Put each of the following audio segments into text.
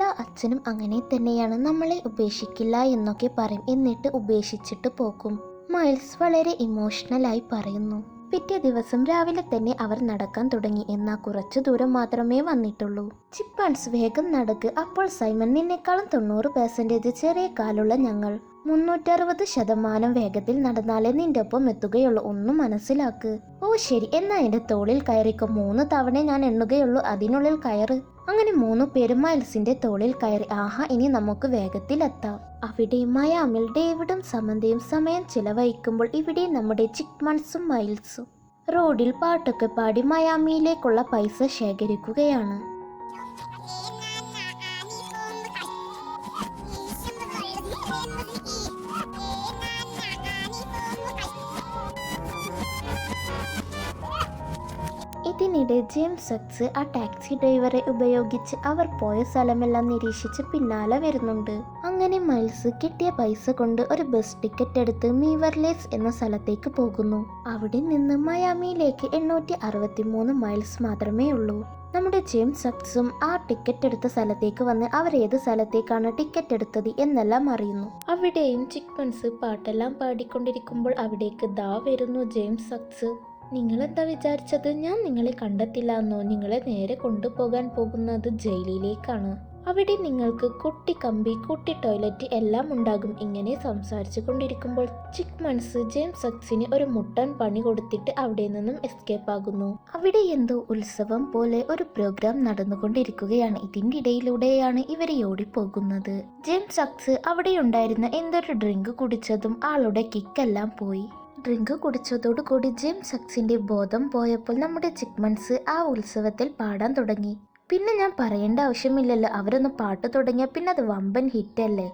എല്ലാ അച്ഛനും അങ്ങനെ തന്നെയാണ്, നമ്മളെ ഉപേക്ഷിക്കില്ല എന്നൊക്കെ പറയും, എന്നിട്ട് ഉപേക്ഷിച്ചിട്ട് പോകും. മൈൽസ് വളരെ ഇമോഷണലായി പറയുന്നു. പിറ്റേ ദിവസം രാവിലെ തന്നെ അവർ നടക്കാൻ തുടങ്ങി. എന്നാൽ കുറച്ചു ദൂരം മാത്രമേ വന്നിട്ടുള്ളൂ. ചിപ്പാൻസ് വേഗം നടക്ക്. അപ്പോൾ സൈമൺ, നിന്നെക്കാളും 90% ചെറിയ കാലുള്ള ഞങ്ങൾ 360% വേഗത്തിൽ നടന്നാലേ നിന്റെ ഒപ്പം എത്തുകയുള്ളൂ, ഒന്നും മനസ്സിലാക്ക്. ഓ ശരി, എന്നാ എന്റെ തോളിൽ കയറിക്കോ. 3 തവണ ഞാൻ എണ്ണുകയുള്ളൂ, അതിനുള്ളിൽ കയറ്. അങ്ങനെ 3 പേരും മൈൽസിന്റെ തോളിൽ കയറി. ആഹാ, ഇനി നമുക്ക് വേഗത്തിലെത്താം. അവിടെ മയാമിൽ ഡേവിഡും സമന്തയും സമയം ചിലവഴിക്കുമ്പോൾ ഇവിടെ നമ്മുടെ ചിക്മൺസും മൈൽസും റോഡിൽ പാട്ടൊക്കെ പാടി മയാമിയിലേക്കുള്ള പൈസ ശേഖരിക്കുകയാണ്. ഇതിനിടെ ജെയിംസ് സക്സ് ആ ടാക്സി ഡ്രൈവറെ ഉപയോഗിച്ച് അവർ പോയ സ്ഥലമെല്ലാം നിരീക്ഷിച്ച് പിന്നാലെ വരുന്നുണ്ട്. അങ്ങനെ മൈൽസ് കിട്ടിയ പൈസ കൊണ്ട് ഒരു ബസ് ടിക്കറ്റ് എടുത്ത് മീവർലേസ് എന്ന സ്ഥലത്തേക്ക് പോകുന്നു. അവിടെ നിന്ന് മയാമിയിലേക്ക് 863 മൈൽസ് മാത്രമേ ഉള്ളൂ. നമ്മുടെ ജെയിംസ് സക്സും ആ ടിക്കറ്റ് എടുത്ത സ്ഥലത്തേക്ക് വന്ന് അവർ ഏത് സ്ഥലത്തേക്കാണ് ടിക്കറ്റ് എടുത്തത് എന്നെല്ലാം അറിയുന്നു. അവിടെയും ചിക്മൺസ് പാട്ടെല്ലാം പാടിക്കൊണ്ടിരിക്കുമ്പോൾ അവിടേക്ക് ദാ വരുന്നു ജെയിംസ് സക്സ്. നിങ്ങളെന്താ വിചാരിച്ചത്? ഞാൻ നിങ്ങളെ കണ്ടെത്തില്ല എന്നോ? നിങ്ങളെ നേരെ കൊണ്ടുപോകാൻ പോകുന്നത് ജയിലിലേക്കാണ്. അവിടെ നിങ്ങൾക്ക് കുട്ടി കമ്പി, കുട്ടി ടോയ്ലറ്റ് എല്ലാം ഉണ്ടാകും. ഇങ്ങനെ സംസാരിച്ചു കൊണ്ടിരിക്കുമ്പോൾ ചിക്മൺസ് ജെയിംസ് സക്സിന് ഒരു മുട്ടൻ പണി കൊടുത്തിട്ട് അവിടെ നിന്നും എസ്കേപ്പ് ആകുന്നു. അവിടെ എന്തോ ഉത്സവം പോലെ ഒരു പ്രോഗ്രാം നടന്നുകൊണ്ടിരിക്കുകയാണ്. ഇതിന്റെ ഇടയിലൂടെയാണ് ഇവരെ ഓടിപ്പോകുന്നത്. ജെയിംസ് സക്സ് അവിടെ ഉണ്ടായിരുന്ന എന്തൊരു ഡ്രിങ്ക് കുടിച്ചതും ആളുടെ കിക്കെല്ലാം പോയി. ഡ്രിങ്ക് കുടിച്ചതോടുകൂടി ജെയിംസ് സക്സിന്റെ ബോധം പോയപ്പോൾ നമ്മുടെ ചിക്മൺസ് ആ ഉത്സവത്തിൽ പാടാൻ തുടങ്ങി. പിന്നെ ഞാൻ പറയേണ്ട ആവശ്യമില്ലല്ലോ, അവരൊന്ന് പാട്ട് തുടങ്ങിയ പിന്നെ അത് വമ്പൻ ഹിറ്റല്ലേ.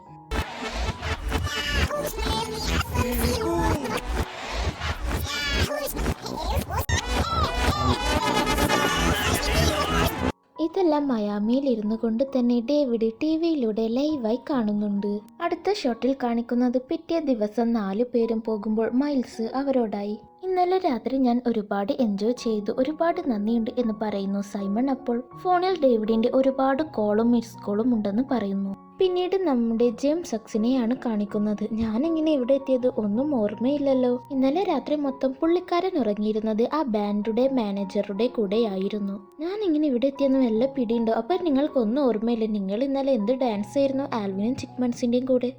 ഇതെല്ലാം മയാമിയിൽ ഇരുന്നു കൊണ്ട് തന്നെ ഡേവിഡ് ടിവിയിലൂടെ ലൈവായി കാണുന്നുണ്ട്. അടുത്ത ഷോട്ടിൽ കാണിക്കുന്നത് പിറ്റേ ദിവസം 4 പേരും പോകുമ്പോൾ മൈൽസ് അവരോടായി. ഇന്നലെ രാത്രി ഞാൻ ഒരുപാട് എൻജോയ് ചെയ്തു, ഒരുപാട് നന്ദിയുണ്ട് എന്ന് പറയുന്നു സൈമൺ. അപ്പോൾ ഫോണിൽ ഡേവിഡിന്റെ ഒരുപാട് കോളും മിസ് കോളും ഉണ്ടെന്ന് പറയുന്നു. പിന്നീട് നമ്മുടെ ജെയിംസ് സക്സിനെയാണ് കാണിക്കുന്നത്. ഞാൻ എങ്ങനെ ഇവിടെ എത്തിയത് ഒന്നും ഓർമ്മയില്ലല്ലോ. ഇന്നലെ രാത്രി മൊത്തം പുള്ളിക്കാരൻ ഉറങ്ങിയിരുന്നത് ആ ബാൻഡുടെ മാനേജറുടെ കൂടെയായിരുന്നു. ഞാൻ ഇങ്ങനെ ഇവിടെ എത്തിയെന്ന് വല്ല പിടിയുണ്ടോ? അപ്പൊ നിങ്ങൾക്കൊന്നും ഓർമ്മയില്ല, നിങ്ങൾ ഇന്നലെ എന്ത് ഡാൻസ് ആയിരുന്നു ആൽവിനും ചിക്മൺസിന്റെയും കൂടെ?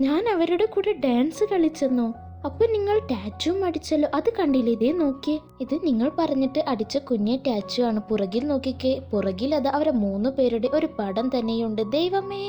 ഞാൻ അവരുടെ കൂടെ ഡാൻസ് കളിച്ചെന്നോ? അപ്പൊ നിങ്ങൾ ടാറ്റൂ അടിച്ചല്ലോ, അത് കണ്ടില്ലേ? ഇതേ നോക്കിയേ, ഇത് നിങ്ങൾ പറഞ്ഞിട്ട് അടിച്ച കുഞ്ഞെ ടാറ്റൂ ആണ്. പുറകിൽ നോക്കിക്കേ, പുറകിൽ അത് അവരെ 3 പേരുടെ ഒരു പടം തന്നെയുണ്ട്. ദൈവമേ!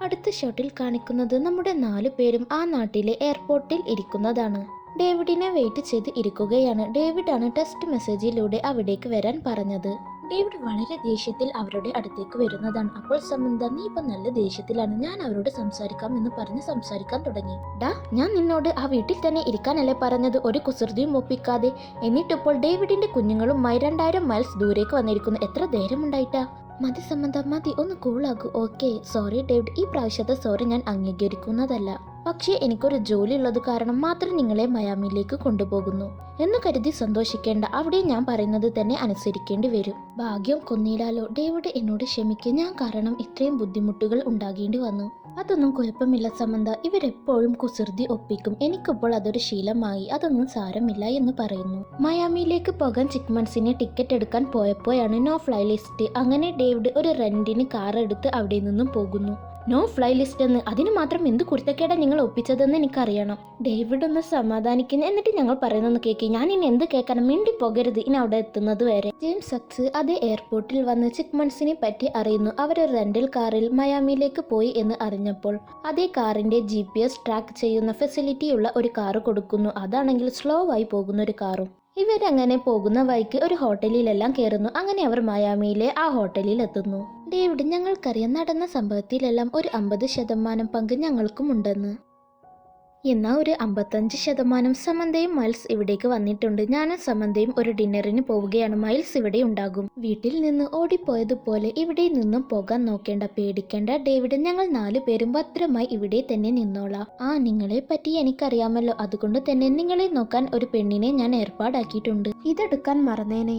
അടുത്ത ഷോട്ടിൽ കാണിക്കുന്നത് നമ്മുടെ 4 പേരും ആ നാട്ടിലെ എയർപോർട്ടിൽ ഇരിക്കുന്നതാണ്. ഡേവിഡിനെ വെയിറ്റ് ചെയ്ത് ഇരിക്കുകയാണ്. ഡേവിഡ് ആണ് ടെക്സ്റ്റ് മെസ്സേജിലൂടെ അവിടേക്ക് വരാൻ പറഞ്ഞത്. ഡേവിഡ് വളരെ ദേഷ്യത്തിൽ അവരുടെ അടുത്തേക്ക് വരുന്നതാണ്. അപ്പോൾ സമന്ത, നീ ഇപ്പൊ നല്ല ദേഷ്യത്തിലാണ്, ഞാൻ അവരോട് സംസാരിക്കാം എന്ന് പറഞ്ഞ് സംസാരിക്കാൻ തുടങ്ങി. ഡാ, ഞാൻ നിന്നോട് ആ വീട്ടിൽ തന്നെ ഇരിക്കാനല്ലേ പറഞ്ഞത്, ഒരു കുസൃതിയും ഒപ്പിക്കാതെ. എന്നിട്ടിപ്പോൾ ഡേവിഡിന്റെ കുഞ്ഞുങ്ങളും 2000 മൈൽസ് ദൂരേക്ക് വന്നിരിക്കുന്നു. എത്ര ധൈര്യമുണ്ടായിട്ടാ? മതി സമന്ത, മതി, ഒന്ന് കൂളാകൂ. ഓക്കെ, സോറി ഡേവിഡ്, ഈ പ്രാവശ്യത്തെ സോറി ഞാൻ അംഗീകരിക്കുന്നതല്ല. പക്ഷേ എനിക്കൊരു ജോലി ഉള്ളത് കാരണം മാത്രം നിങ്ങളെ മയാമിയിലേക്ക് കൊണ്ടുപോകുന്നു എന്ന് കരുതി സന്തോഷിക്കേണ്ട. അവിടെ ഞാൻ പറയുന്നത് തന്നെ അനുസരിക്കേണ്ടി വരും. ഭാഗ്യം കൊന്നില്ലാലോ. ഡേവിഡ്, എന്നോട് ക്ഷമിക്കുക, ഞാൻ കാരണം ഇത്രയും ബുദ്ധിമുട്ടുകൾ ഉണ്ടാകേണ്ടി വന്നു. അതൊന്നും കുഴപ്പമില്ല സമന്ത, ഇവരെപ്പോഴും കുസൃതി ഒപ്പിക്കും. എനിക്കിപ്പോൾ അതൊരു ശീലമായി, അതൊന്നും സാരമില്ല എന്ന് പറയുന്നു. മയാമിയിലേക്ക് പോകാൻ ചിക്മൺസിനെ ടിക്കറ്റ് എടുക്കാൻ പോയപ്പോഴാണ് നോ ഫ്ലൈ ലിസ്റ്റ്. അങ്ങനെ ഡേവിഡ് ഒരു റെന്റിന് കാർ എടുത്ത് അവിടെ നിന്നും പോകുന്നു. നോ ഫ്ലൈ ലിസ്റ്റ് എന്ന്, അതിന് മാത്രം എന്ത് കുരുത്തക്കേടാ നിങ്ങൾ ഒപ്പിച്ചതെന്ന് എനിക്കറിയണം. ഡേവിഡ് ഒന്ന് സമാധാനിക്കുന്നു. എന്നിട്ട് ഞങ്ങൾ പറയുന്നൊന്ന് കേൾക്കി. ഞാൻ ഇനി എന്ത് കേൾക്കണം? മിണ്ടി പോകരുത് ഇനി അവിടെ എത്തുന്നത് വരെ. ജെയിംസ് സക്സ് അതേ എയർപോർട്ടിൽ വന്ന് ചിക്മൺസിനെ പറ്റി അറിയുന്നു. അവരൊരു റെന്റൽ കാറിൽ മയാമിയിലേക്ക് പോയി എന്ന് അറിഞ്ഞപ്പോൾ അതേ കാറിന്റെ GPS ട്രാക്ക് ചെയ്യുന്ന ഫെസിലിറ്റിയുള്ള ഒരു കാറ് കൊടുക്കുന്നു. അതാണെങ്കിൽ സ്ലോ ആയി പോകുന്ന ഒരു കാറും. ഇവരങ്ങനെ പോകുന്ന വഴിക്ക് ഒരു ഹോട്ടലിലെല്ലാം കയറുന്നു. അങ്ങനെ അവർ മയാമിയിലെ ആ ഹോട്ടലിൽ എത്തുന്നു. ഡേവിഡ്, ഞങ്ങൾക്കറിയാം നടന്ന സംഭവത്തിലെല്ലാം ഒരു 50% പങ്ക് ഞങ്ങൾക്കും ഉണ്ടെന്ന്. എന്നാൽ ഒരു 55% സമന്തയും മൈൽസ് ഇവിടേക്ക് വന്നിട്ടുണ്ട്. ഞാനും സമന്തയും ഒരു ഡിന്നറിന് പോവുകയാണ്. മൈൽസ് ഇവിടെ ഉണ്ടാകും. വീട്ടിൽ നിന്ന് ഓടിപ്പോയതുപോലെ ഇവിടെ നിന്നും പോകാൻ നോക്കേണ്ട, പേടിക്കേണ്ട ഡേവിഡ്, ഞങ്ങൾ 4 പേരും ഭദ്രമായി ഇവിടെ തന്നെ നിന്നോളാം. നിങ്ങളെ പറ്റി എനിക്കറിയാമല്ലോ, അതുകൊണ്ട് തന്നെ നിങ്ങളെ നോക്കാൻ ഒരു പെണ്ണിനെ ഞാൻ ഏർപ്പാടാക്കിയിട്ടുണ്ട്. ഇതെടുക്കാൻ മറന്നേനെ.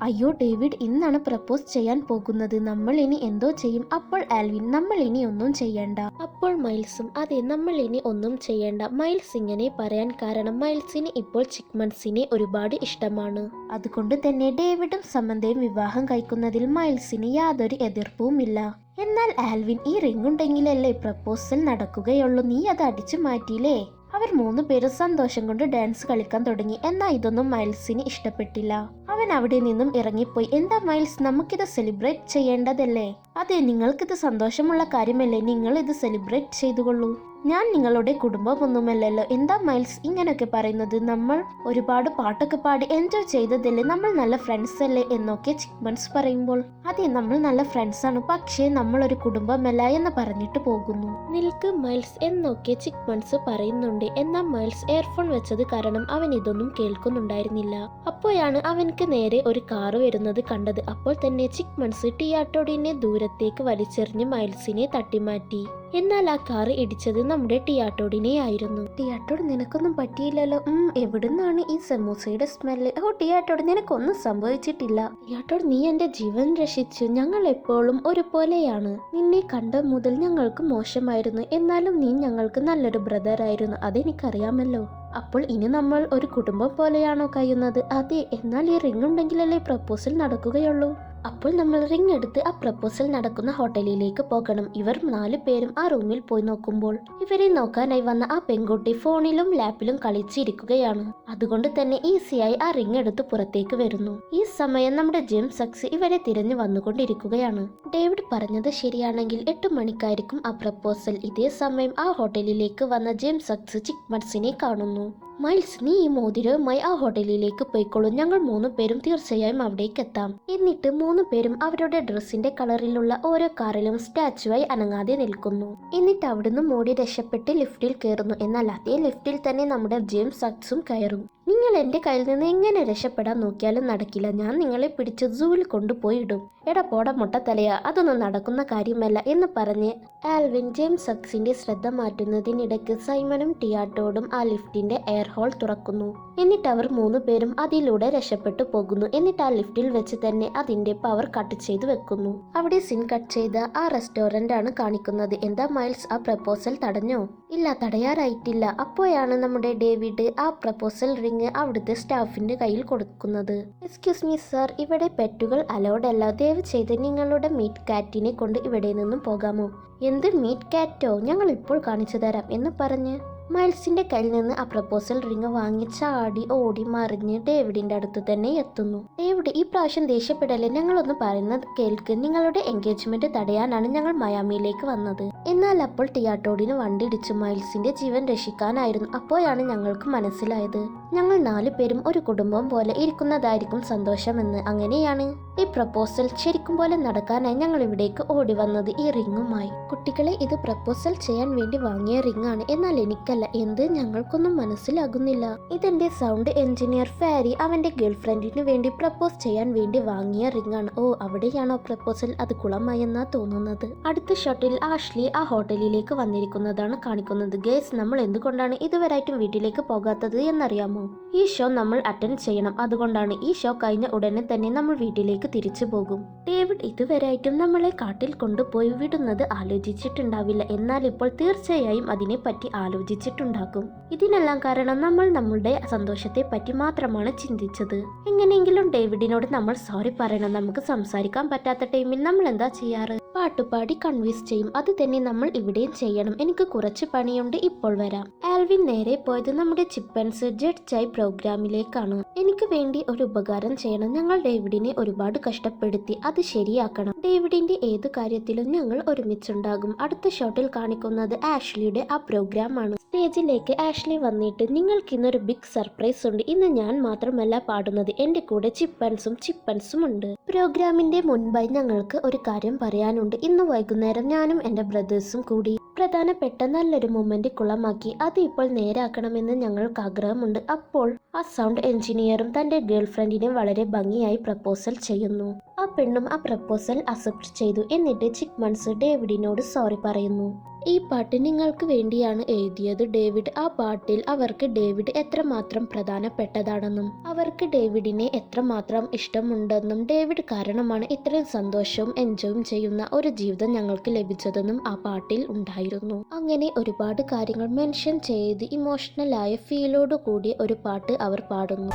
അയ്യോ ഡേവിഡ് ഇന്നാണ് പ്രപ്പോസ് ചെയ്യാൻ പോകുന്നത്, നമ്മൾ ഇനി എന്തോ ചെയ്യും? അപ്പോൾ ആൽവിൻ, നമ്മൾ ഇനി ഒന്നും ചെയ്യണ്ട. അപ്പോൾ മൈൽസും, അതെ നമ്മൾ ഇനി ഒന്നും ചെയ്യണ്ട. മൈൽസ് ഇങ്ങനെ പറയാൻ കാരണം മൈൽസിന് ഇപ്പോൾ ചിക്മൺസിനെ ഒരുപാട് ഇഷ്ടമാണ്. അതുകൊണ്ട് തന്നെ ഡേവിഡും സമന്തയും വിവാഹം കഴിക്കുന്നതിൽ മൈൽസിന് യാതൊരു എതിർപ്പുമില്ല. എന്നാൽ ആൽവിൻ, ഈ റിംഗ് ഉണ്ടെങ്കിലല്ലേ പ്രപ്പോസൽ നടക്കുകയുള്ളൂ, നീ അത് അടിച്ചു മാറ്റിയില്ലേ? അവർ 3 പേരും സന്തോഷം കൊണ്ട് ഡാൻസ് കളിക്കാൻ തുടങ്ങി. എന്നാൽ ഇതൊന്നും മൈൽസിന് ഇഷ്ടപ്പെട്ടില്ല. അവൻ അവിടെ നിന്നും ഇറങ്ങിപ്പോയി. എന്താ മൈൽസ്, നമുക്കിത് സെലിബ്രേറ്റ് ചെയ്യേണ്ടതല്ലേ? അതെ, നിങ്ങൾക്കിത് സന്തോഷമുള്ള കാര്യമല്ലേ, നിങ്ങൾ ഇത് സെലിബ്രേറ്റ് ചെയ്തുകൊള്ളൂ. ഞാൻ നിങ്ങളുടെ കുടുംബമൊന്നുമല്ലല്ലോ. എന്താ മൈൽസ് ഇങ്ങനെയൊക്കെ പറയുന്നത്? നമ്മൾ ഒരുപാട് പാട്ടൊക്കെ പാടി എൻജോയ് ചെയ്തതല്ലേ, നമ്മൾ നല്ല ഫ്രണ്ട്സ് അല്ലേ എന്നൊക്കെ ചിക്മൺസ് പറയുമ്പോൾ, അതെ നമ്മൾ നല്ല ഫ്രണ്ട്സ് ആണ്, പക്ഷേ നമ്മൾ ഒരു കുടുംബമല്ല എന്ന് പറഞ്ഞിട്ട് പോകുന്നു. നിൽക്ക് മൈൽസ് എന്നൊക്കെ ചിക്മൺസ് പറയുന്നുണ്ട്. എന്നാൽ മൈൽസ് ഇയർഫോൺ വെച്ചത് കാരണം അവൻ ഇതൊന്നും കേൾക്കുന്നുണ്ടായിരുന്നില്ല. അപ്പോഴാണ് അവൻക്ക് നേരെ ഒരു കാറ് വരുന്നത് കണ്ടത്. അപ്പോൾ തന്നെ ചിക്മൺസ് ടിയാട്ടോഡിനെ ദൂരത്തേക്ക് വലിച്ചെറിഞ്ഞ് മൈൽസിനെ തട്ടിമാറ്റി. എന്നാൽ ആ കാറ് ഇടിച്ചത് നമ്മുടെ ടിയാട്ടോഡിനെ ആയിരുന്നു. ടിയാട്ടോഡ്, നിനക്കൊന്നും പറ്റിയില്ലല്ലോ. എവിടുന്നാണ് ഈ സമൂസയുടെ സ്മെല്ല്? ഓ ടിയാട്ടോഡ്, നിനക്കൊന്നും സംഭവിച്ചിട്ടില്ല. ടിയാട്ടോഡ്, നീ എന്റെ ജീവൻ രക്ഷിച്ചു. ഞങ്ങൾ എപ്പോഴും ഒരുപോലെയാണ്. നിന്നെ കണ്ട മുതൽ ഞങ്ങൾക്ക് മോശമായിരുന്നു, എന്നാലും നീ ഞങ്ങൾക്ക് നല്ലൊരു ബ്രദർ ആയിരുന്നു, അതെനിക്കറിയാമല്ലോ. അപ്പോൾ ഇനി നമ്മൾ ഒരു കുടുംബം പോലെയാണോ കഴിയുന്നത്? അതെ, എന്നാൽ ഈ റിംഗ് ഉണ്ടെങ്കിലല്ലേ പ്രപ്പോസൽ നടക്കുകയുള്ളൂ. അപ്പോൾ നമ്മൾ റിംഗ് എടുത്ത് ആ പ്രപ്പോസൽ നടക്കുന്ന ഹോട്ടലിലേക്ക് പോകണം. ഇവർ 4 പേരും ആ റൂമിൽ പോയി നോക്കുമ്പോൾ ഇവരെ നോക്കാനായി വന്ന ആ പെൺകുട്ടി ഫോണിലും ലാപ്പിലും കളിച്ചിരിക്കുകയാണ്. അതുകൊണ്ട് തന്നെ ഈസിയായി ആ റിംഗ് എടുത്ത് പുറത്തേക്ക് വരുന്നു. ഈ സമയം നമ്മുടെ ജെയിംസ് സക്സ് ഇവരെ തിരഞ്ഞു വന്നുകൊണ്ടിരിക്കുകയാണ്. ഡേവിഡ് പറഞ്ഞത് ശരിയാണെങ്കിൽ 8 മണിക്കായിരിക്കും ആ പ്രപ്പോസൽ. ഇതേ സമയം ആ ഹോട്ടലിലേക്ക് വന്ന ജെയിംസ് സക്സ് ചിക്മൺസിനെ കാണുന്നു. മൈൽസ്, നീ ഈ മോതിരവുമായി ആ ഹോട്ടലിലേക്ക് പോയിക്കോളൂ, ഞങ്ങൾ 3 പേരും തീർച്ചയായും അവിടേക്ക് എത്താം. എന്നിട്ട് 3 പേരും അവരുടെ ഡ്രസ്സിന്റെ കളറിലുള്ള ഓരോ കാറിലും സ്റ്റാച്ചുവായി അനങ്ങാതെ നിൽക്കുന്നു. എന്നിട്ട് അവിടുന്ന് മോടി രക്ഷപ്പെട്ട് ലിഫ്റ്റിൽ കയറുന്നു. എന്നാൽ അതേ ലിഫ്റ്റിൽ തന്നെ നമ്മുടെ ജെയിംസ് സക്സും കയറും. നിങ്ങൾ എന്റെ കയ്യിൽ നിന്ന് എങ്ങനെ രക്ഷപ്പെടാൻ നോക്കിയാലും നടക്കില്ല, ഞാൻ നിങ്ങളെ പിടിച്ച് സൂവിൽ കൊണ്ടുപോയി ഇടും. എടാ പോട മുട്ടത്തലയാ, അതൊന്നും നടക്കുന്ന കാര്യമല്ല എന്ന് പറഞ്ഞ് ആൽവിൻ ജെയിംസ് സക്സിന്റെ ശ്രദ്ധ മാറ്റുന്നതിനിടയ്ക്ക് സൈമണും ടിയാട്ടോടും ആ ലിഫ്റ്റിന്റെ എയർ ഹോൾ തുറക്കുന്നു. എന്നിട്ട് അവർ 3 പേരും അതിലൂടെ രക്ഷപ്പെട്ടു പോകുന്നു. എന്നിട്ട് ആ ലിഫ്റ്റിൽ വെച്ച് തന്നെ അതിന്റെ പവർ കട്ട് ചെയ്ത് വെക്കുന്നു. അവിടെ സിൻ കട്ട് ചെയ്ത ആ റെസ്റ്റോറന്റ് ആണ് കാണിക്കുന്നത്. എന്താ മൈൽസ്, ആ പ്രപ്പോസൽ തടഞ്ഞോ? ഇല്ല, തടയാറായിട്ടില്ല. അപ്പോഴാണ് നമ്മുടെ ഡേവിഡ് ആ പ്രപ്പോസൽ റിംഗ് അവിടുത്തെ സ്റ്റാഫിന്റെ കയ്യിൽ കൊടുക്കുന്നത്. എക്സ്ക്യൂസ് മീ സർ, ഇവിടെ പെറ്റുകൾ അലൗഡ് അല്ല, ദയവ് ചെയ്ത് നിങ്ങളുടെ മീറ്റ് കാറ്റിനെ കൊണ്ട് ഇവിടെ നിന്നും പോകാമോ? എന്ത് മീറ്റ് കാറ്റോ? ഞങ്ങൾ ഇപ്പോൾ കാണിച്ചു തരാം എന്ന് പറഞ്ഞ് മൈൽസിന്റെ കയ്യിൽ നിന്ന് ആ പ്രപ്പോസൽ റിംഗ് വാങ്ങി ചാടി ഓടി മറിഞ്ഞ് ഡേവിഡിന്റെ അടുത്ത് തന്നെ എത്തുന്നു. ഡേവിഡ്, ഈ പ്രാവശ്യം ദേഷ്യപ്പെടല്ലേ, ഞങ്ങളൊന്ന് പറയുന്നത് കേൾക്ക്. നിങ്ങളുടെ എൻഗേജ്മെന്റ് തടയാനാണ് ഞങ്ങൾ മയാമിയിലേക്ക് വന്നത്. എന്നാൽ അപ്പോൾ ടിയാട്ടോഡിന് വണ്ടി ഇടിച്ചു. മൈൽസിന്റെ ജീവൻ രക്ഷിക്കാനായിരുന്നു. അപ്പോഴാണ് ഞങ്ങൾക്ക് മനസ്സിലായത് ഞങ്ങൾ 4 പേരും ഒരു കുടുംബം പോലെ ഇരിക്കുന്നതായിരിക്കും സന്തോഷമെന്ന്. അങ്ങനെയാണ് ഈ പ്രപ്പോസൽ ശരിക്കും പോലെ നടക്കാനായി ഞങ്ങൾ ഇവിടേക്ക് ഓടി വന്നത് ഈ റിങ്ങുമായി. കുട്ടികളെ, ഇത് പ്രപ്പോസൽ ചെയ്യാൻ വേണ്ടി വാങ്ങിയ റിംഗ് ആണ്, എന്നാൽ എനിക്കല്ല. എന്ത്? ഞങ്ങൾക്കൊന്നും മനസ്സിലാകുന്നില്ല. ഇതെന്റെ സൗണ്ട് എഞ്ചിനീയർ ഫാരി അവന്റെ ഗേൾഫ്രണ്ടിന് വേണ്ടി പ്രപ്പോസ് ചെയ്യാൻ വേണ്ടി വാങ്ങിയ റിംഗ് ആണ്. ഓ, അവിടെയാണോ പ്രപ്പോസൽ? അത് കുളമായെന്നാ തോന്നുന്നത്. അടുത്ത ഷോട്ടിൽ ആഷ്ലി ആ ഹോട്ടലിലേക്ക് വന്നിരിക്കുന്നതാണ് കാണിക്കുന്നത്. ഗേസ്, നമ്മൾ എന്തുകൊണ്ടാണ് ഇതുവരായിട്ടും വീട്ടിലേക്ക് പോകാത്തത് എന്നറിയാമോ? ഈ ഷോ നമ്മൾ അറ്റൻഡ് ചെയ്യണം, അതുകൊണ്ടാണ്. ഈ ഷോ കഴിഞ്ഞ ഉടനെ തന്നെ നമ്മൾ വീട്ടിലേക്ക് തിരിച്ചു പോകും. ഡേവിഡ് ഇതുവരായിട്ടും നമ്മളെ കാട്ടിൽ കൊണ്ടുപോയി വിടുന്നത് ആലോചിച്ചിട്ടുണ്ടാവില്ല, എന്നാൽ ഇപ്പോൾ തീർച്ചയായും അതിനെപ്പറ്റി ആലോചിച്ചിട്ടുണ്ടാകും. ഇതിനെല്ലാം കാരണം നമ്മൾ നമ്മളുടെ സന്തോഷത്തെ പറ്റി മാത്രമാണ് ചിന്തിച്ചത്. എങ്ങനെയെങ്കിലും ഡേവിഡിനോട് നമ്മൾ സോറി പറയണം. നമുക്ക് സംസാരിക്കാൻ പറ്റാത്ത ടൈമിൽ നമ്മൾ എന്താ ചെയ്യാറ്? പാട്ടുപാടി കൺവിൻസ് ചെയ്യും. അത് തന്നെ നമ്മൾ ഇവിടെയും ചെയ്യണം. എനിക്ക് കുറച്ച് പണിയുണ്ട്, ഇപ്പോൾ വരാം. ആൽവിൻ നേരെ പോയത് നമ്മുടെ ചിപ്പൻസ് ജഡ്ജായി പ്രോഗ്രാമിലേക്കാണ്. എനിക്ക് വേണ്ടി ഒരു ഉപകാരം ചെയ്യണം. ഞങ്ങൾ ഡേവിഡിനെ ഒരുപാട് കഷ്ടപ്പെടുത്തി, അത് ശരിയാക്കണം. ഡേവിഡിന്റെ ഏത് കാര്യത്തിലും ഞങ്ങൾ ഒരുമിച്ചുണ്ടാകും. അടുത്ത ഷോട്ടിൽ കാണിക്കുന്നത് ആഷ്ലിയുടെ ആ പ്രോഗ്രാം ആണ്. സ്റ്റേജിലേക്ക് ആഷ്ലി വന്നിട്ട്, നിങ്ങൾക്ക് ഇന്നൊരു ബിഗ് സർപ്രൈസ് ഉണ്ട്. ഇന്ന് ഞാൻ മാത്രമല്ല പാടുന്നത്, എന്റെ കൂടെ ചിപ്പൻസും ഉണ്ട്. പ്രോഗ്രാമിന്റെ മുൻപായി ഞങ്ങൾക്ക് ഒരു കാര്യം പറയാനുണ്ട്. ഇന്ന് വൈകുന്നേരം ഞാനും എന്റെ ബ്രദേഴ്സും കൂടി പ്രധാനപ്പെട്ട നല്ലൊരു മൊമെന്റ് കുളമാക്കി. അത് ഇപ്പോൾ നേരാക്കണമെന്ന് ഞങ്ങൾക്ക് ആഗ്രഹമുണ്ട്. അപ്പോൾ ആ സൗണ്ട് എഞ്ചിനീയറും തന്റെ ഗേൾഫ്രണ്ടിനെ വളരെ ഭംഗിയായി പ്രപ്പോസൽ ചെയ്യുന്നു. ആ പെണ്ണും ആ പ്രപ്പോസൽ അക്സെപ്റ്റ് ചെയ്തു. എന്നിട്ട് ചിക്മൺസ് ഡേവിഡിനോട് സോറി പറയുന്നു. ഈ പാട്ട് നിങ്ങൾക്ക് വേണ്ടിയാണ് എഴുതിയത് ഡേവിഡ്. ആ പാട്ടിൽ അവർക്ക് ഡേവിഡ് എത്രമാത്രം പ്രധാനപ്പെട്ടതാണെന്നും അവർക്ക് ഡേവിഡിനെ എത്രമാത്രം ഇഷ്ടമുണ്ടെന്നും ഡേവിഡ് കാരണമാണ് ഇത്രയും സന്തോഷവും എൻജോയും ചെയ്യുന്ന ഒരു ജീവിതം ഞങ്ങൾക്ക് ലഭിച്ചതെന്നും ആ പാട്ടിൽ ഉണ്ടായിരുന്നു. അങ്ങനെ ഒരുപാട് കാര്യങ്ങൾ മെൻഷൻ ചെയ്ത് ഇമോഷണലായ ഫീലോട് കൂടിയ ഒരു പാട്ട് അവർ പാടുന്നു.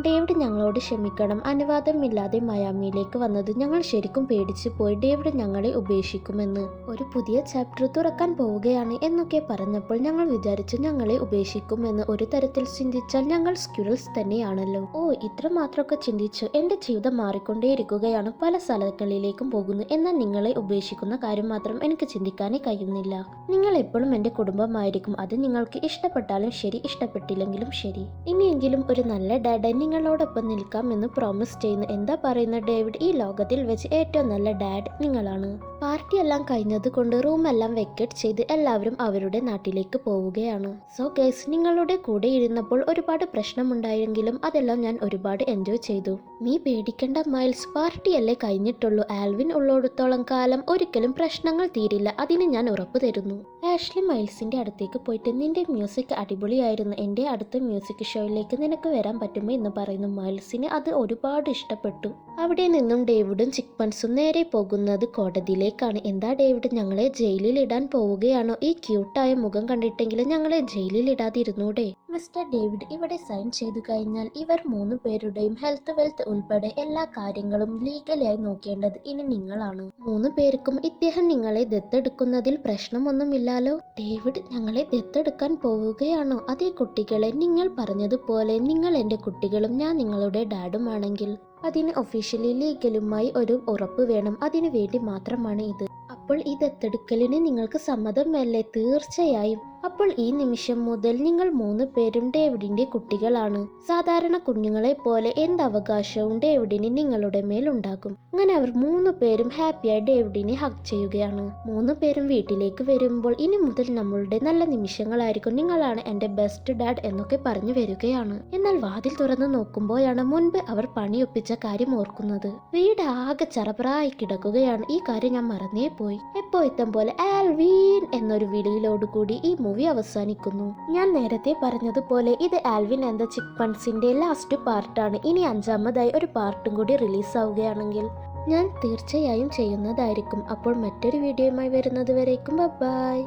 ഡേവിഡ് ഞങ്ങളോട് ക്ഷമിക്കണം. അനുവാദമില്ലാതെ മയാമിയിലേക്ക് വന്നത് ഞങ്ങൾ ശരിക്കും പേടിച്ചു പോയി. ഡേവിഡ് ഞങ്ങളെ ഉപേക്ഷിക്കുമെന്ന്. ഒരു പുതിയ ചാപ്റ്റർ തുറക്കാൻ പോവുകയാണ് എന്നൊക്കെ പറഞ്ഞപ്പോൾ ഞങ്ങൾ വിചാരിച്ചു ഞങ്ങളെ ഉപേക്ഷിക്കുമെന്ന്. ഒരു തരത്തിൽ ചിന്തിച്ചാൽ ഞങ്ങൾ സ്ക്യൂറൽസ് തന്നെയാണല്ലോ. ഓ, ഇത്രമാത്രമൊക്കെ ചിന്തിച്ചു. എന്റെ ജീവിതം മാറിക്കൊണ്ടേയിരിക്കുകയാണ്. പല സ്ഥലങ്ങളിലേക്കും പോകുന്നു. എന്നാൽ നിങ്ങളെ ഉപേക്ഷിക്കുന്ന കാര്യം മാത്രം എനിക്ക് ചിന്തിക്കാനേ കഴിയുന്നില്ല. നിങ്ങൾ എപ്പോഴും എന്റെ കുടുംബമായിരിക്കും. അത് നിങ്ങൾക്ക് ഇഷ്ടപ്പെട്ടാലും ശരി, ഇഷ്ടപ്പെട്ടില്ലെങ്കിലും ശരി. ഇനിയെങ്കിലും ഒരു നല്ല ഡാഡ നിങ്ങളോടൊപ്പം നിൽക്കാം എന്ന് പ്രോമിസ് ചെയ്യുന്നു. എന്താ പറയുന്ന ഡേവിഡ്? ഈ ലോകത്തിൽ വെച്ച് ഏറ്റവും നല്ല ഡാഡ് നിങ്ങളാണ്. പാർട്ടിയെല്ലാം കഴിഞ്ഞത് കൊണ്ട് റൂമെല്ലാം വെക്കേറ്റ് ചെയ്ത് എല്ലാവരും അവരുടെ നാട്ടിലേക്ക് പോവുകയാണ്. സോ ഗൈസ്, നിങ്ങളുടെ കൂടെ ഇരുന്നപ്പോൾ ഒരുപാട് പ്രശ്നമുണ്ടായെങ്കിലും അതെല്ലാം ഞാൻ ഒരുപാട് എൻജോയ് ചെയ്തു. നീ പേടിക്കണ്ട മൈൽസ്, പാർട്ടിയല്ലേ കഴിഞ്ഞിട്ടുള്ളൂ. ആൽവിൻ ഉള്ളിടത്തോളം കാലം ഒരിക്കലും പ്രശ്നങ്ങൾ തീരില്ല. അതിന് ഞാൻ ഉറപ്പു തരുന്നു. ആഷ്ലി മൈൽസിന്റെ അടുത്തേക്ക് പോയിട്ട് നിന്റെ മ്യൂസിക് അടിപൊളിയായിരുന്നു. എന്റെ അടുത്ത മ്യൂസിക് ഷോയിലേക്ക് നിനക്ക് വരാൻ പറ്റുമോ എന്ന് പറയുന്നു. മൈൽസിന് അത് ഒരുപാട് ഇഷ്ടപ്പെട്ടു. അവിടെ നിന്നും ഡേവിഡും ചിക്മൺസും നേരെ പോകുന്നത് കോടതിയിലേക്കാണ്. എന്താ ഡേവിഡ്, ഞങ്ങളെ ജയിലിൽ ഇടാൻ പോവുകയാണോ? ഈ ക്യൂട്ടായ മുഖം കണ്ടിട്ടെങ്കിലും ഞങ്ങളെ ജയിലിൽ ഇടാതിരുന്നൂടെ? മിസ്റ്റർ ഡേവിഡ്, ഇവിടെ സൈൻ ചെയ്തു കഴിഞ്ഞാൽ ഇവർ 3 പേരുടെയും ഹെൽത്ത് വെൽത്ത് ഉൾപ്പെടെ എല്ലാ കാര്യങ്ങളും ലീഗലായി നോക്കേണ്ടത് ഇനി നിങ്ങളാണ്. 3 പേർക്കും ഇദ്ദേഹം നിങ്ങളെ ദത്തെടുക്കുന്നതിൽ പ്രശ്നമൊന്നുമില്ലല്ലോ. ഡേവിഡ്, ഞങ്ങളെ ദത്തെടുക്കാൻ പോവുകയാണോ? അതേ കുട്ടികളെ, നിങ്ങൾ പറഞ്ഞതുപോലെ നിങ്ങൾ എന്റെ കുട്ടികളും ഞാൻ നിങ്ങളുടെ ഡാഡുമാണെങ്കിൽ അതിന് ഒഫീഷ്യലി ലീഗലുമായി ഒരു ഉറപ്പ് വേണം. അതിനു വേണ്ടി മാത്രമാണ് ഇത്. അപ്പോൾ ഈ ദത്തെടുക്കലിന് നിങ്ങൾക്ക് സമ്മതമല്ലേ? തീർച്ചയായും. അപ്പോൾ ഈ നിമിഷം മുതൽ നിങ്ങൾ 3 പേരും ഡേവിഡിന്റെ കുട്ടികളാണ്. സാധാരണ കുഞ്ഞുങ്ങളെ പോലെ എന്ത് അവകാശവും ഡേവിഡിന് നിങ്ങളുടെ മേലുണ്ടാകും. അങ്ങനെ അവർ 3 പേരും ഹാപ്പിയായി ഡേവിഡിനെ ഹഗ് ചെയ്യുകയാണ്. 3 പേരും വീട്ടിലേക്ക് വരുമ്പോൾ ഇനി മുതൽ നമ്മളുടെ നല്ല നിമിഷങ്ങളായിരിക്കും. നിങ്ങളാണ് എന്റെ ബെസ്റ്റ് ഡാഡ് എന്നൊക്കെ പറഞ്ഞു വരികയാണ്. എന്നാൽ വാതിൽ തുറന്നു നോക്കുമ്പോഴാണ് മുൻപ് അവർ പണിയൊപ്പിച്ച കാര്യം ഓർക്കുന്നത്. വീട് ആകെ ചറപറായി കിടക്കുകയാണ്. ഈ കാര്യം ഞാൻ മറന്നേ പോയി. എപ്പോഴത്തും പോലെ ആൽവിൻ എന്നൊരു വിളിയിലോടുകൂടി ഈ മൂവി അവസാനിക്കുന്നു. ഞാൻ നേരത്തെ പറഞ്ഞതുപോലെ ഇത് ആൽവിൻ ആൻഡ് ദ ചിക്മൺസിന്റെ ലാസ്റ്റ് പാർട്ടാണ്. ഇനി 5ാമതായി ഒരു പാർട്ടും കൂടി റിലീസ് ആവുകയാണെങ്കിൽ ഞാൻ തീർച്ചയായും ചെയ്യുന്നതായിരിക്കും. അപ്പോൾ മറ്റൊരു വീഡിയോയുമായി വരുന്നത് വരേക്കും ബൈ.